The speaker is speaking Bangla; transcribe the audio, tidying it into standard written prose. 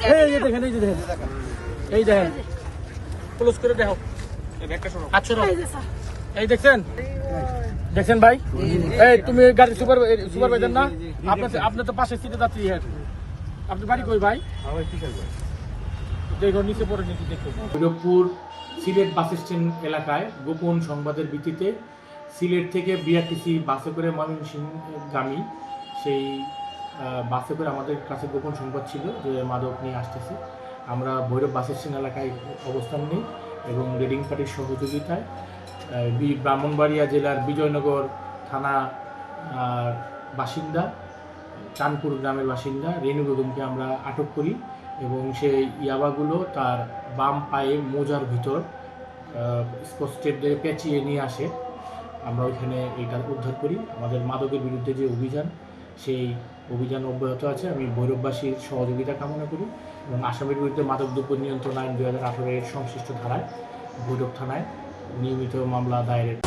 এই দেখেন এই দেখেন ক্লোজ করে দেখো আচ্ছা এই দেখছেন ভাই এই তুমি গাড়ি সুপারভাইজার না আপনার তো পাশের সিটে যাত্রী আপনি বাড়ি কই ভাই দেখো নিচে পড়ে নিচে দেখো ভৈরবপুর সিলেট বাস স্ট্যান্ড এলাকায় গোপন সংবাদের ভিত্তিতে সিলেট থেকে বিআরটিসি বাসে করে ময়মনসিংহগামী সেই বাসে করে আমাদের কাছে গোপন সংবাদ ছিল যে মাদক নিয়ে আসতেছে। আমরা ভৈরব বাস স্ট্যান্ড এলাকায় অবস্থান নিই এবং রেডিং পার্টির সহযোগিতায় ব্রাহ্মণবাড়িয়া জেলার বিজয়নগর থানা বাসিন্দা চাঁদপুর গ্রামের বাসিন্দা রেনু বেগমকে আমরা আটক করি এবং সেই ইয়াবাগুলো তার বাম পায়ে মোজার ভিতর স্কচটেপ দিয়ে পেঁচিয়ে নিয়ে আসে। আমরা ওইখানে এটা উদ্ধার করি। আমাদের মাদকের বিরুদ্ধে যে অভিযান সেই অভিযান অব্যাহত আছে। আমি ভৈরববাসীর সহযোগিতা কামনা করি এবং আসামের বিরুদ্ধে মাদক দ্রব্য নিয়ন্ত্রণ আইন 2018 এর সংশ্লিষ্ট ধারায় ভৈরব থানায় নিয়মিত মামলা দায়েরের